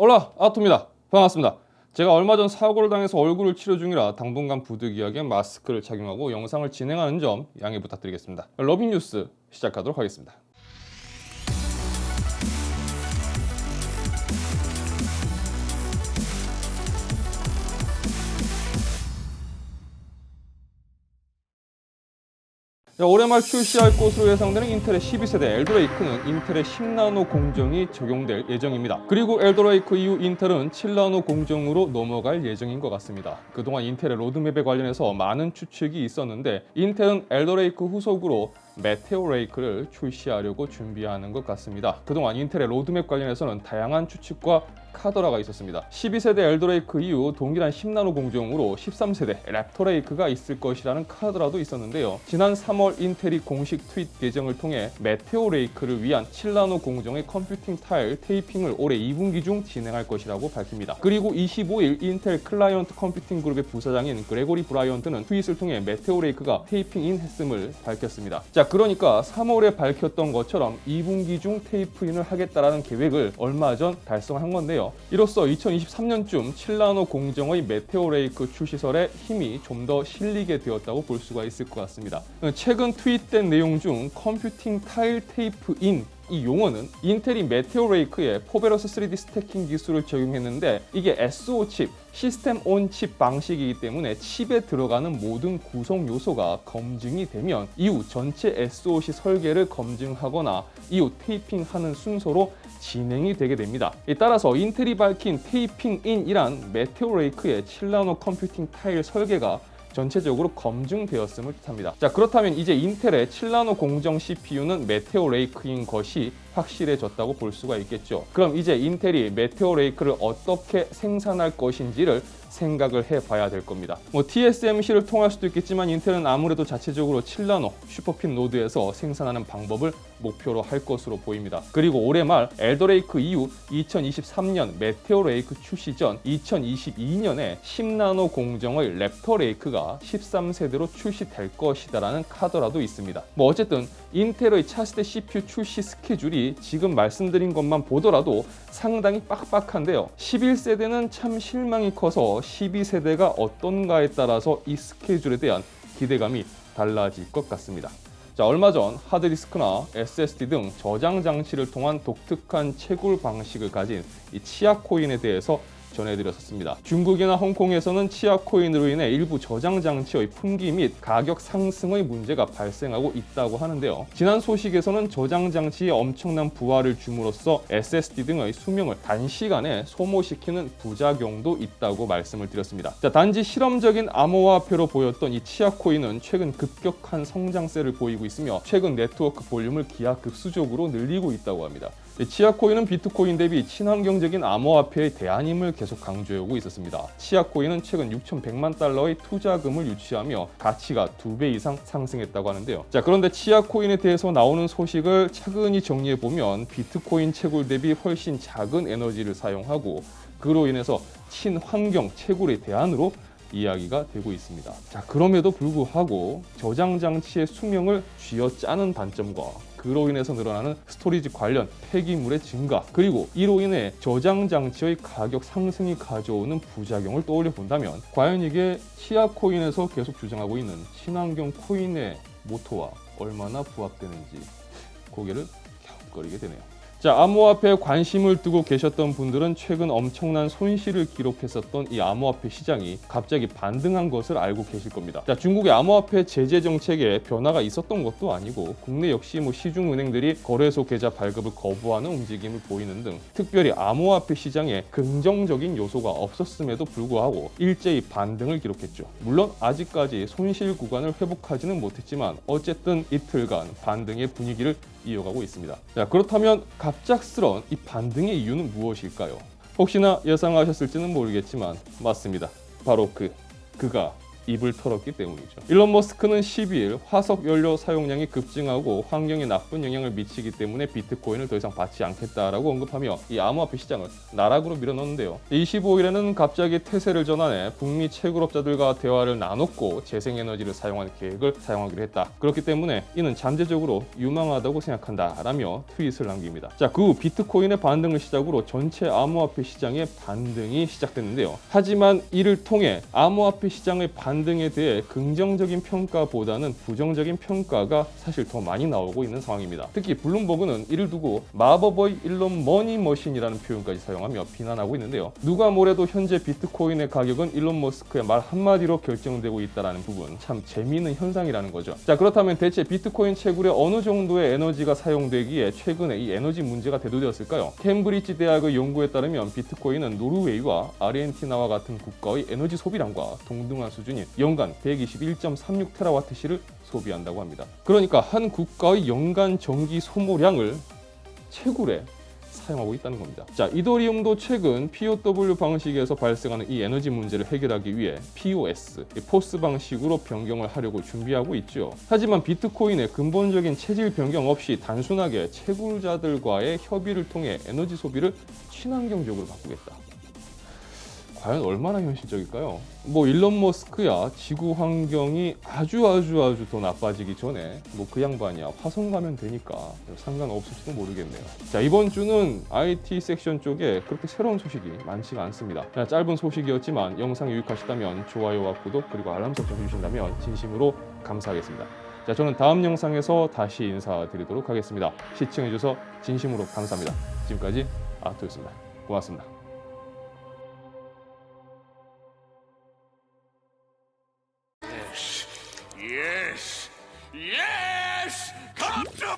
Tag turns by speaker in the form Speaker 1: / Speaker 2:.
Speaker 1: 올라 아토입니다. 반갑습니다. 제가 얼마 전 사고를 당해서 얼굴을 치료 중이라 당분간 부득이하게 마스크를 착용하고 영상을 진행하는 점 양해 부탁드리겠습니다. 러빙 뉴스 시작하도록 하겠습니다. 올해 말 출시할 것으로 예상되는 인텔의 12세대 엘더레이크는 인텔의 10나노 공정이 적용될 예정입니다. 그리고 엘더레이크 이후 인텔은 7나노 공정으로 넘어갈 예정인 것 같습니다. 그동안 인텔의 로드맵에 관련해서 많은 추측이 있었는데 인텔은 엘더레이크 후속으로 메테오 레이크를 출시하려고 준비하는 것 같습니다. 그동안 인텔의 로드맵 관련해서는 다양한 추측과 카더라가 있었습니다. 12세대 엘더레이크 이후 동일한 10나노 공정으로 13세대 랩터 레이크가 있을 것이라는 카더라도 있었는데요. 지난 3월 인텔이 공식 트윗 계정을 통해 메테오 레이크를 위한 7나노 공정의 컴퓨팅 타일 테이핑을 올해 2분기 중 진행할 것이라고 밝힙니다. 그리고 25일 인텔 클라이언트 컴퓨팅 그룹의 부사장인 그레고리 브라이언트는 트윗을 통해 메테오 레이크가 테이핑인 했음을 밝혔습니다. 자, 그러니까 3월에 밝혔던 것처럼 2분기 중 테이프인을 하겠다라는 계획을 얼마 전 달성한 건데요. 이로써 2023년쯤 7나노 공정의 메테오 레이크 출시설에 힘이 좀 더 실리게 되었다고 볼 수가 있을 것 같습니다. 최근 트윗된 내용 중 컴퓨팅 타일 테이프인 이 용어는 인텔이 메테오 레이크에 포베러스 3D 스태킹 기술을 적용했는데 이게 SO 칩, 시스템 온 칩 방식이기 때문에 칩에 들어가는 모든 구성 요소가 검증이 되면 이후 전체 SoC 설계를 검증하거나 이후 테이핑하는 순서로 진행이 되게 됩니다. 따라서 인텔이 밝힌 테이핑인이란 메테오 레이크의 7나노 컴퓨팅 타일 설계가 전체적으로 검증되었음을 뜻합니다. 자, 그렇다면 이제 인텔의 7나노 공정 CPU는 메테오 레이크인 것이 확실해졌다고 볼 수가 있겠죠. 그럼 이제 인텔이 메테오 레이크를 어떻게 생산할 것인지를 생각을 해봐야 될 겁니다. TSMC를 통할 수도 있겠지만 인텔은 아무래도 자체적으로 7나노 슈퍼핀 노드에서 생산하는 방법을 목표로 할 것으로 보입니다. 그리고 올해 말 엘더레이크 이후 2023년 메테오 레이크 출시 전 2022년에 10나노 공정의 랩터 레이크가 13세대로 출시될 것이다라는 카더라도 있습니다. 어쨌든 인텔의 차세대 CPU 출시 스케줄이 지금 말씀드린 것만 보더라도 상당히 빡빡한데요. 11세대는 참 실망이 커서 12세대가 어떤가에 따라서 이 스케줄에 대한 기대감이 달라질 것 같습니다. 자, 얼마 전 하드디스크나 SSD 등 저장 장치를 통한 독특한 채굴 방식을 가진 이 치아 코인에 대해서 전해드렸었습니다. 중국이나 홍콩에서는 치아 코인으로 인해 일부 저장 장치의 품귀 및 가격 상승의 문제가 발생하고 있다고 하는데요. 지난 소식에서는 저장 장치에 엄청난 부하를 줌으로써 SSD 등의 수명을 단시간에 소모시키는 부작용도 있다고 말씀을 드렸습니다. 자, 단지 실험적인 암호화폐로 보였던 이 치아 코인은 최근 급격한 성장세를 보이고 있으며 최근 네트워크 볼륨을 기하급수적으로 늘리고 있다고 합니다. 치아코인은 비트코인 대비 친환경적인 암호화폐의 대안임을 계속 강조해오고 있었습니다. 치아코인은 최근 6,100만 달러의 투자금을 유치하며 가치가 2배 이상 상승했다고 하는데요. 자, 그런데 치아코인에 대해서 나오는 소식을 차근히 정리해보면 비트코인 채굴 대비 훨씬 작은 에너지를 사용하고 그로 인해서 친환경 채굴의 대안으로 이야기가 되고 있습니다. 자, 그럼에도 불구하고 저장 장치의 수명을 쥐어짜는 단점과 그로 인해서 늘어나는 스토리지 관련 폐기물의 증가, 그리고 이로 인해 저장 장치의 가격 상승이 가져오는 부작용을 떠올려 본다면 과연 이게 치아 코인에서 계속 주장하고 있는 친환경 코인의 모토와 얼마나 부합되는지 고개를 갸웃거리게 되네요. 자, 암호화폐에 관심을 두고 계셨던 분들은 최근 엄청난 손실을 기록했었던 이 암호화폐 시장이 갑자기 반등한 것을 알고 계실 겁니다. 자, 중국의 암호화폐 제재 정책에 변화가 있었던 것도 아니고 국내 역시 시중은행들이 거래소 계좌 발급을 거부하는 움직임을 보이는 등 특별히 암호화폐 시장에 긍정적인 요소가 없었음에도 불구하고 일제히 반등을 기록했죠. 물론 아직까지 손실 구간을 회복하지는 못했지만 어쨌든 이틀간 반등의 분위기를 이어가고 있습니다. 자, 그렇다면 갑작스런 이 반등의 이유는 무엇일까요? 혹시나 예상하셨을지는 모르겠지만 맞습니다. 바로 그가 입을 털었기 때문이죠. 일론 머스크는 12일 화석 연료 사용량이 급증하고 환경에 나쁜 영향을 미치기 때문에 비트코인을 더 이상 받지 않겠다라고 언급하며 이 암호화폐 시장을 나락으로 밀어넣는데요. 25일에는 갑자기 태세를 전환해 북미 채굴업자들과 대화를 나눴고 재생에너지를 사용할 계획을 사용하기로 했다. 그렇기 때문에 이는 잠재적으로 유망하다고 생각한다라며 트윗을 남깁니다. 자, 그 후 비트코인의 반등을 시작으로 전체 암호화폐 시장의 반등이 시작됐는데요. 하지만 이를 통해 암호화폐 시장의 반등에 대해 긍정적인 평가보다는 부정적인 평가가 사실 더 많이 나오고 있는 상황입니다. 특히 블룸버그는 이를 두고 마법의 일론 머니머신이라는 표현까지 사용하며 비난하고 있는데요. 누가 뭐래도 현재 비트코인의 가격은 일론 머스크의 말 한마디로 결정되고 있다는 부분, 참 재미있는 현상이라는 거죠. 자, 그렇다면 대체 비트코인 채굴에 어느 정도의 에너지가 사용되기에 최근에 이 에너지 문제가 대두되었을까요? 캠브리지 대학의 연구에 따르면 비트코인은 노르웨이와 아르헨티나와 같은 국가의 에너지 소비량과 동등한 수준인 연간 121.36TWh를 소비한다고 합니다. 그러니까 한 국가의 연간 전기 소모량을 채굴에 사용하고 있다는 겁니다. 자, 이더리움도 최근 POW 방식에서 발생하는 이 에너지 문제를 해결하기 위해 POS, 포스 방식으로 변경을 하려고 준비하고 있죠. 하지만 비트코인의 근본적인 체질 변경 없이 단순하게 채굴자들과의 협의를 통해 에너지 소비를 친환경적으로 바꾸겠다. 과연 얼마나 현실적일까요? 뭐 일론 머스크야 지구 환경이 아주 더 나빠지기 전에 뭐 그 양반이야 화성 가면 되니까 상관없을지도 모르겠네요. 자, 이번 주는 IT 섹션 쪽에 그렇게 새로운 소식이 많지가 않습니다. 짧은 소식이었지만 영상이 유익하시다면 좋아요와 구독 그리고 알람 설정 해주신다면 진심으로 감사하겠습니다. 자, 저는 다음 영상에서 다시 인사드리도록 하겠습니다. 시청해주셔서 진심으로 감사합니다. 지금까지 아토였습니다. 고맙습니다.
Speaker 2: Yes! Yes! Come to